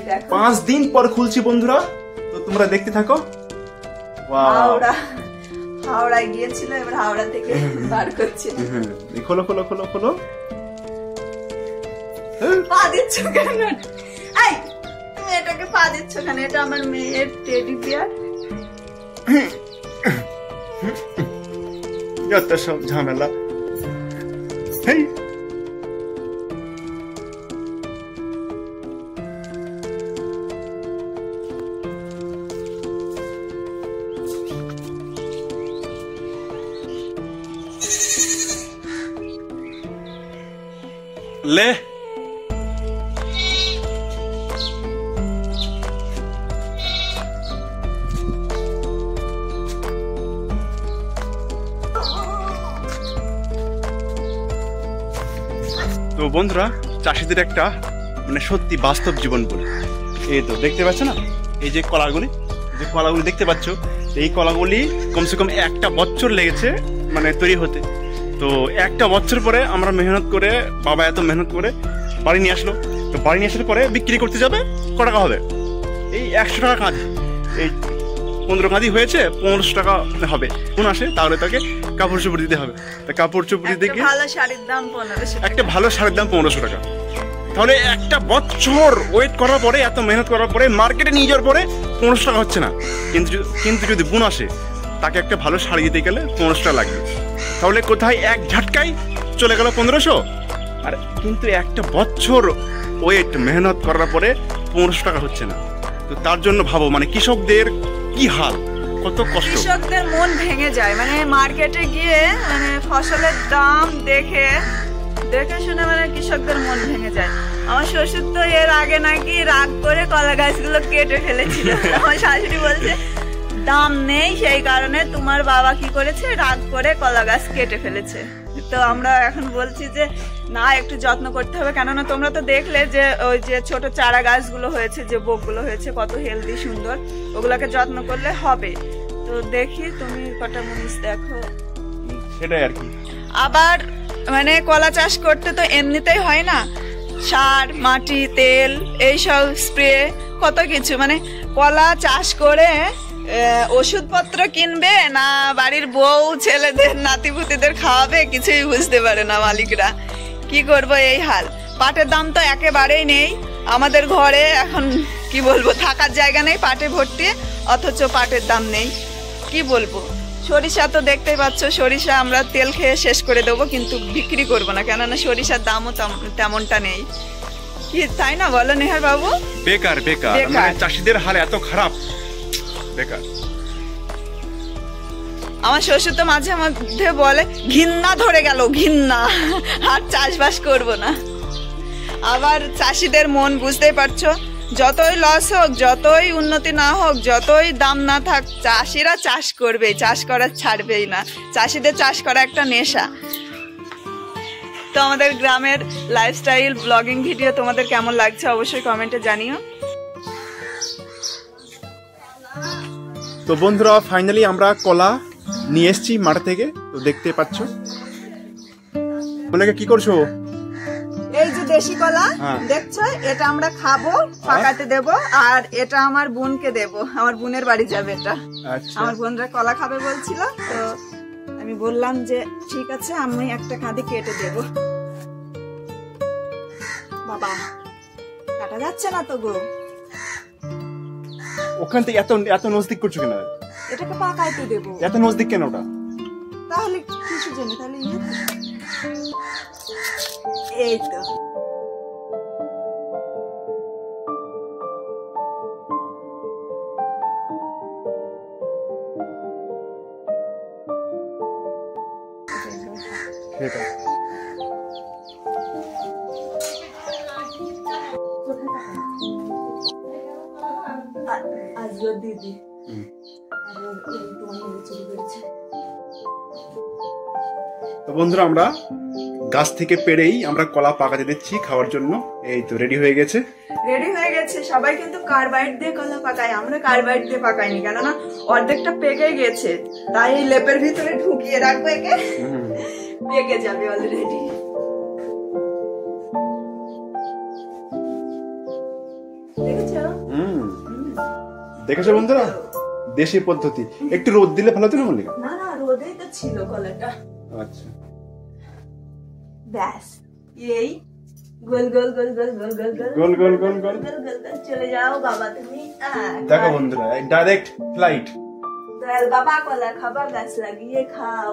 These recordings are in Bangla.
দেখো 5 দিন পর খুলছি বন্ধুরা, তো তোমরা দেখতে থাকো। হাওড়ায় গিয়েছিল, এবার হাওড়া থেকে বার করছে। খোলো খোলো খোলো খোলো। পা দিচ্ছ কেন? এই তুমি এটাকে পা দিচ্ছ কেন? এটা আমার মেয়ের টেডি বিয়ার। যত সব ঝামেলা। লে তো বন্ধুরা, চাষিদের একটা মানে সত্যি বাস্তব জীবন বলে। এই তো দেখতে পাচ্ছ না, এই যে কলাগুলি দেখতে পাচ্ছ, এই কলাগুলি কমসে কম 1 বছর লেগেছে মানে তৈরি হতে। তো 1 বছর পরে আমরা মেহনত করে, বাবা এত মেহনত করে বাড়ি নিয়ে আসলো। তো বাড়ি নিয়ে আসার পরে বিক্রি করতে যাবে, ক টাকা হবে? এই 100 টাকা কাঁদি। এই 15 কাঁদি হয়েছে, 1500 টাকা হবে। কোন আসে তাহলে তাকে কাপড় চোপড় দিতে হবে। তা কাপড় চোপড় দিতে গিয়ে ভালো শাড়ির দাম 1500, একটা ভালো শাড়ির দাম 1500 টাকা। তাহলে 1 বছর ওয়েট করার পরে, এত মেহনত করার পরে, মার্কেটে নিয়ে যাওয়ার পরে 1500 টাকা হচ্ছে না। কিন্তু যদি বোন আসে, তাকে একটা ভালো শাড়ি দিতে গেলে 1500 টাকা লাগবে। তাহলে কোথায় এক ঝাটকায় চলে গেল 1500। আর কিন্তু 1 বছর ওয়েট মেহনত করার পরে 1500 টাকা হচ্ছে না। তো তার জন্য ভাবো মানে কৃষকদের কি হাল, কত কষ্ট। কৃষকদের মন ভেঙে যায়, মানে মার্কেটে গিয়ে মানে ফসলের দাম দেখে শুনে মানে কৃষকদের মন ভেঙে যায়। আমার শ্বশুর তো এর আগে নাকি রাগ করে কলা গাছগুলো কেটে ফেলেছিল। আমার শাশুড়ি বলছে দাম নেই, সেই কারণে তোমার বাবা কি করেছে, রাগ করে কলা গাছ কেটে ফেলেছে। তো আমরা এখন বলছি যে না, একটু যত্ন করতে হবে, কেননা তোমরা তো দেখলে যে ওই যে ছোট চারা গাছগুলো হয়েছে, যে বোকগুলো হয়েছে, কত হেলদি সুন্দর, ওগুলোকে যত্ন করলে হবে। তো দেখি তুমি কটা মরিচ দেখো, সেটাই আর কি। আবার মানে কলা চাষ করতে তো এমনিতেই হয় না, সার, মাটি, তেল, এইসব স্প্রে, কত কিছু। মানে কলা চাষ করে ওষুধপত্র কিনবে না বাড়ির বউ ছেলেদের নাতিপুতিদের খাওয়াবে, কিছুই বুঝতে পারে না মালিকরা। কি করব, এই হাল। পাটের দাম তো একেবারেই নেই আমাদের ঘরে, এখন কি বলবো, থাকার জায়গা নেই, পাটে ভর্তি, অথচ পাটের দাম নেই। কি বলবো, সরিষা তো দেখতেই পাচ্ছ, সরিষা আমরা তেল খেয়ে শেষ করে দেবো, কিন্তু বিক্রি করবো না, কেননা সরিষার দামও তেমনটা নেই। কি তাই না বলো নেহার বাবু? বেকার বেকার, মানে চাষিদের হাল এত খারাপ, বেকার। আমার শ্বশুর তো মাঝে মধ্যে বলে ঘৃণা ধরে গেল, ঘৃণা, আর চাষবাস করব না। আবার চাষিদের মন বুঝতেই পারছো, যতই লস হোক, যতই উন্নতি না হোক, যতই দাম না থাক, চাষিরা চাষ করবে, চাষ করা ছাড়বেই না। চাষিদের চাষ করা একটা নেশা। তো আমাদের গ্রামের লাইফস্টাইল ব্লগিং ভিডিও তোমাদের কেমন লাগছে অবশ্যই কমেন্টে জানিও। তো বন্ধুরা, ফাইনালি আমরা কলা নিয়ে এসেছি মাঠ থেকে, তো দেখতে পাচ্ছ। বলে কি করছো? এই যে দেশি কলা দেখছো, এটা আমরা খাবো, পাকাতে দেব, আর এটা আমার বোনকে দেব, আমার বোনের বাড়ি যাবে এটা। আমার বোনরা কলা খাবে বলছিল, তো আমি বললাম যে ঠিক আছে, আমি একটা কাঁদি কেটে দেব। বাবা, কাটা যাচ্ছে না তো গো। ওখান থেকে এত নজদিক করছো কেন? এটাকে পাকাইতে দেব। এত নজদিক কেন ওটা? তাহলে কিছু জানি, তাহলে এই তো দিদি তো বন্ধুরা, আমরা গাছ থেকে পেড়েই আমরা কলা পাকাতে দিচ্ছি খাওয়ার জন্য। এই তো রেডি হয়ে গেছে। সবাই কিন্তু কার্বাইড দিয়ে কলা পাকায়, আমরা কার্বাইড দিয়ে পাকাইনি, কেননা অর্ধেকটা পেকে গেছে, তাই লেপের ভিতরে ঢুকিয়ে রাখবো, একে পেকে যাবে অলরেডি। দেখেছো বন্ধুরা, দেশি পদ্ধতি। একটু রোদ দিলে ভালো হতো না মল্লিকা? না না, রোদেই তো ছিল কলাটা। আচ্ছা, ব্যাস এই গোল গোল গোল গোল গোল গোল গোল গোল গোল গোল গোল গোল গোল গোল চলে যাও বাবা তুমি। দেখো বন্ধুরা, ডাইরেক্ট ফ্লাইট। দয়াল বাবা কলা খাবা, গাছ লাগিয়ে খাও,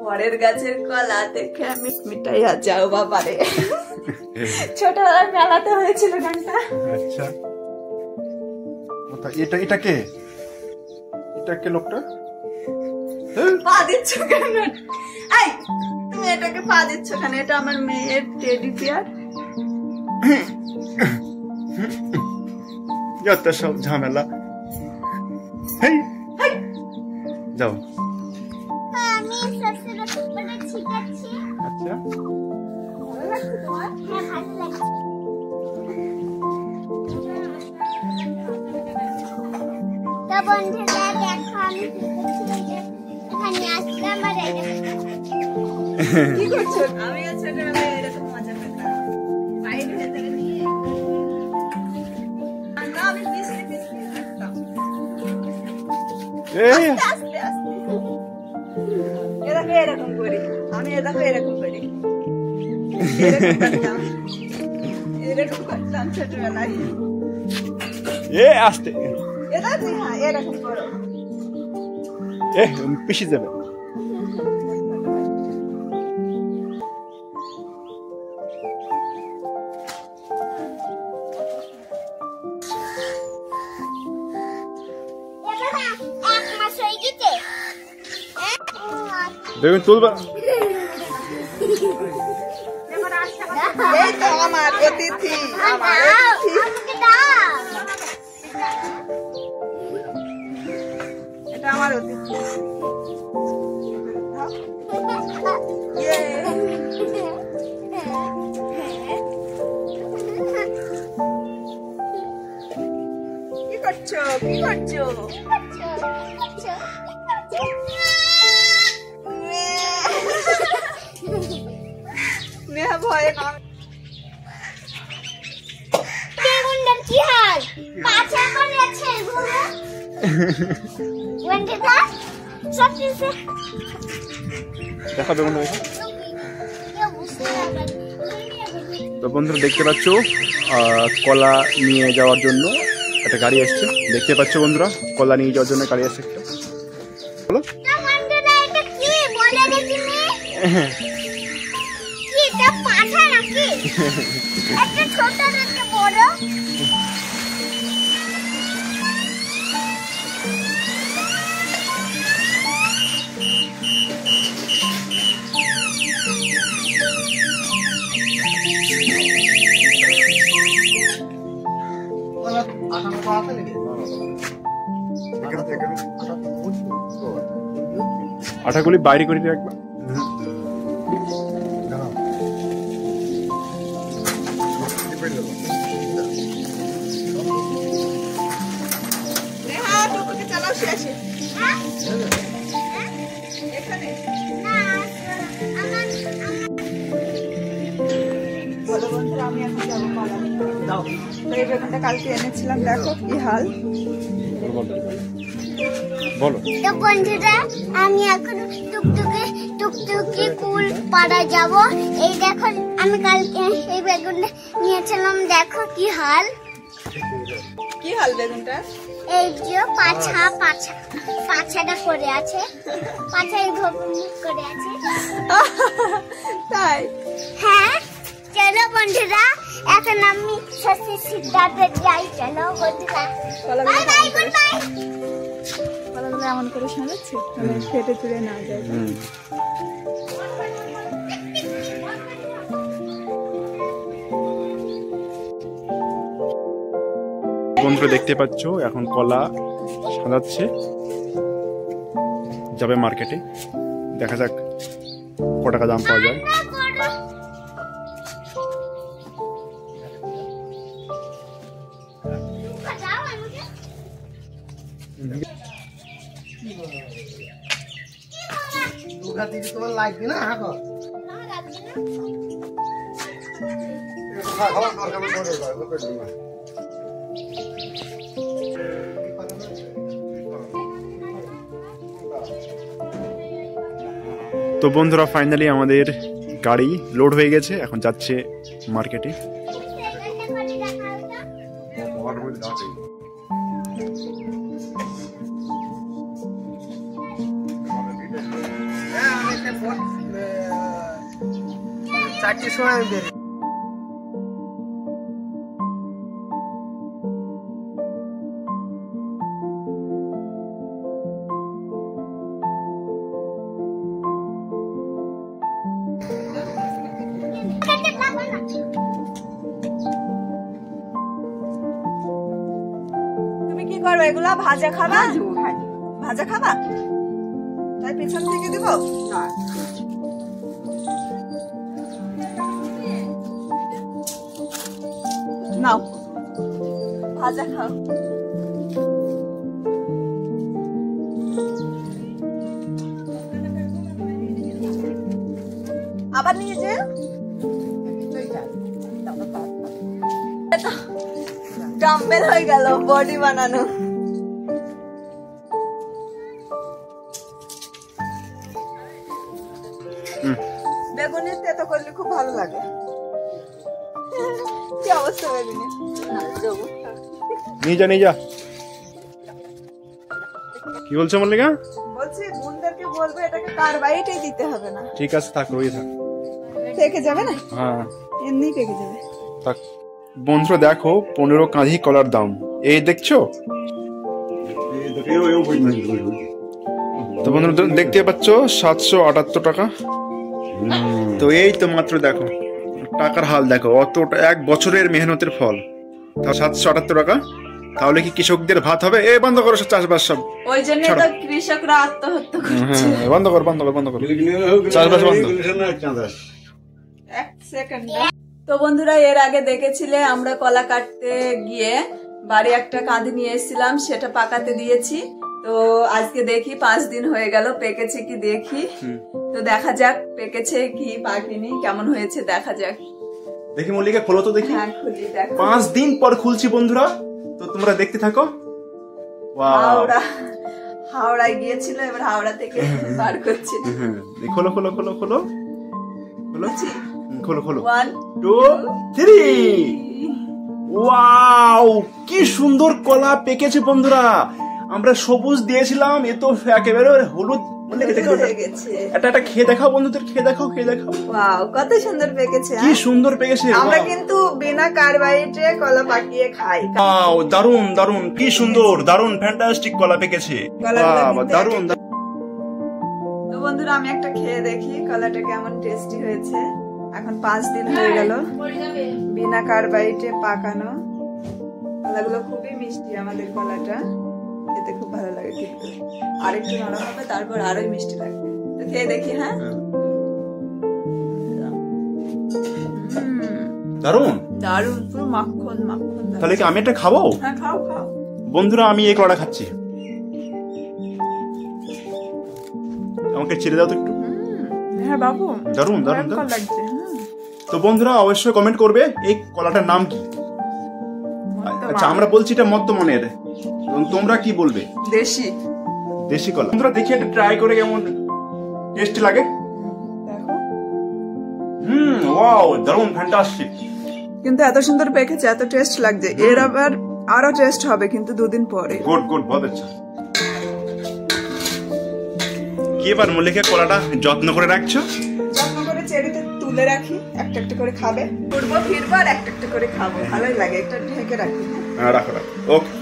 পরের গাছের কলা দেখে মিট মিটাইয়া যাও বাবা রে। ছোটবেলায় মেলাতে হয়েছিল গানটা। আচ্ছা, এটা এটা কে? এটা কে লোকটা? পা দিচ্ছ কেন? এই তুমি এটাকে পা দিচ্ছ কেন? এটা আমার মেয়ের টেডি বিয়ার। যত সব ঝামেলা। হেই যাও। আমি সবসময় উপরে ছিটাচ্ছি। আচ্ছা, ভালো লাগছে তোমার? হ্যাঁ, ভালো লাগছে। তো বন্ধুরা দেখো, আমি এখানে আসলাম আর কি করছো? আমি ছোটবেলায় এরকম মজা পেতাম, বাইরে ভেতরে নিয়ে আমি পিছনে পিছনে থাকতাম। এই আস্তে আস্তে এরকম করি আমি, এরকম করি, এরকম করতাম ছোটবেলায়। এ আস্তে, হ্যাঁ এরকম করো। পিছিয়ে যাবে। এক মাস হয়ে গেছে। দেখুন তুলবা। এই তো আমার অতিথি, আমার অতিথি। আমাকে দাও। এটা আমার অতিথি। কি করছো? কি করছো? নেহা ভয়ে না। বেগুনটার কি হাল? পাছা করে আছে বলো। বন্ধুরা সব কিছু দেখা বেগুন হয়েছে। কেউ বুঝতে পারবে না। তো বন্ধুরা দেখতে পাচ্ছ, কলা নিয়ে যাওয়ার জন্য একটা গাড়ি আসছে। দেখতে পাচ্ছ বন্ধুরা, কলা নিয়ে যাওয়ার জন্য গাড়ি আসছে একটা। বলো। তো বন্ধুরা এটা কি বলে দেখিনি? কি এটা পাছা নাকি? একটা ছোট একটা বড়। আটাগুলি বাইরে করে দিয়ে একবার। নেহা টোটোকে চালাও শেষে। হ্যাঁ? এখানে না, আমার বলো বন্ধুরা, আমি এখন যাবো কলা নিতে। দাও। তো এই বেগুনটা কালকে এনেছিলাম, দেখো কি হাল। বলো। তো বন্ধুরা আমি এখন টুকটুকি কুল পাড়া যাব। এই দেখো আমি কালকে এই বেগুনটা নিয়েছিলাম, দেখো কি হাল। কি হাল বেগুনটা? এই যে পাছাটা করে আছে, পাছায় মুখ করে আছে। তাই? হ্যাঁ, চলো বন্ধুরা এখন আমি শশী সিদ্ধার্থে যাই। চলো বন্ধুরা, বাই বাই, গুড বাই। কলাগুলো এমন করে সাজাচ্ছি মানে ফেটে চুড়ে না যায়। বন্ধুরা দেখতে পাচ্ছ, এখন কলা সাজাচ্ছে, যাবে মার্কেটে। দেখা যাক ক টাকা দাম পাওয়া যায়। তোমার লাগবে না? তো বন্ধুরা ফাইনালি আমাদের গাড়ি লোড হয়ে গেছে, এখন যাচ্ছে মার্কেটে। চারটির সময় আমি বের তুমি কি করবে এগুলা? ভাজা খাবা? ভাজা খাবা? তাই পিছন থেকে দিব? নাও ভাজা খাও। আবার নিয়ে যে ডাম্বেল হয়ে গেল বডি বানানো। বেগুনের তেতো করলে খুব ভালো লাগে। কি অবস্থা বেগুনের? নিয়ে যা কি বলছো মল্লিকা? বলছি বোনদেরকে বলবে এটাকে কার্বাইডই দিতে হবে না। ঠিক আছে থাক, রয়ে থাক, পেকে যাবে না? হ্যাঁ এমনি পেকে যাবে। থাক। বন্ধুরা দেখো 15 কাঁধি কলার দাম, এই দেখছো? তো বন্ধুরা দেখতে পাচ্ছ 778 টাকা। তো এই তো মাত্র দেখো টাকার হাল দেখো, অতটা 1 বছরের মেহনতের ফল, তাও 778 টাকা। তাহলে কি কৃষকদের ভাত হবে? এ বন্ধ করো সব চাষবাস সব, ওই জন্য তো কৃষকরা আত্মহত্যা করছে। হ্যাঁ বন্ধ কর চাষবাস বন্ধ। এক সেকেন্ড। তো বন্ধুরা এর আগে দেখেছিলে আমরা কলা কাটতে গিয়ে বাড়ি একটা কাঁদি নিয়ে এসেছিলাম, সেটা পাকাতে দিয়েছি। তো আজকে দেখি 5 দিন হয়ে গেল, পেকেছে কি দেখি। তো দেখা যাক পেকেছে কি পাকেনি, কেমন হয়েছে দেখা যাক। দেখি মল্লিকা খোলো তো দেখি। হ্যাঁ খুলি দেখো। 5 দিন পর খুলছি বন্ধুরা, তো তোমরা দেখতে থাকো। ওয়াও, হাওড়ায় গিয়েছিল, এবার হাওড়া থেকে বার করছি। খোলো খোলো খোলো খোলো খোলো খোলো 1 2 3। ওয়াও কি সুন্দর কলা পেকেছে বন্ধুরা। আমরা সবুজ দিয়েছিলাম, এ তো একেবারে হলুদ হয়ে গেছে। এটা খেয়ে দেখাও বন্ধুদের, খেয়ে দেখাও। ওয়াও কত সুন্দর পেকেছে। কি সুন্দর পেকেছে। আমরা কিন্তু বিনা কার্বাইডে কলা পাকিয়ে খাই। ওয়াও দারুন দারুন, কি সুন্দর, দারুন ফ্যান্টাস্টিক কলা পেকেছে। দারুন। তো বন্ধুরা আমি একটা খেয়ে দেখি কলাটা কেমন টেস্টি হয়েছে। এখন 5 দিন হয়ে গেল বিনা কার্বাইডে পাকানো। কলাগুলো খুবই মিষ্টি, আমাদের কলাটা খেতে খুব ভালো লাগে, কিন্তু আরেকটু নরম হবে তারপর আরোই মিষ্টি লাগবে। তো খেয়ে দেখি। হ্যাঁ দারুন দারুন, পুরো মাখন মাখন। তাহলে কি আমি এটা খাবো? হ্যাঁ খাও খাও। বন্ধুরা আমি এই কলাটা খাচ্ছি, আমাকে ছেড়ে দাও তো একটু। হ্যাঁ বাবু দারুন দারুন লাগছে। তো বন্ধুরা অবশ্যই কমেন্ট করবে এই কলাটার নাম কি। আচ্ছা আমরা বলছি এটা মধ্যমানের, তোমরা কি বলবে? দেশি কলা। বন্ধুরা দেখি এটা ট্রাই করে কেমন টেস্ট লাগে। দেখো ওয়াও দারুন ফ্যান্টাস্টিক। কিন্তু এত সুন্দর পেকেছে, এত টেস্ট লাগছে। এর আবার আরো টেস্ট হবে কিন্তু 2 দিন পরে। গুড বহুত আচ্ছা। কি এবার মল্লিকা কলাটা যত্ন করে রাখছো? যত্ন করে চেরিতে তুলে রাখি, একটা একটা করে খাবে, ঘুরবো ফিরবো আর একটা একটা করে খাবো, ভালোই লাগে। একটা ঢেকে রাখি। রাখো ওকে।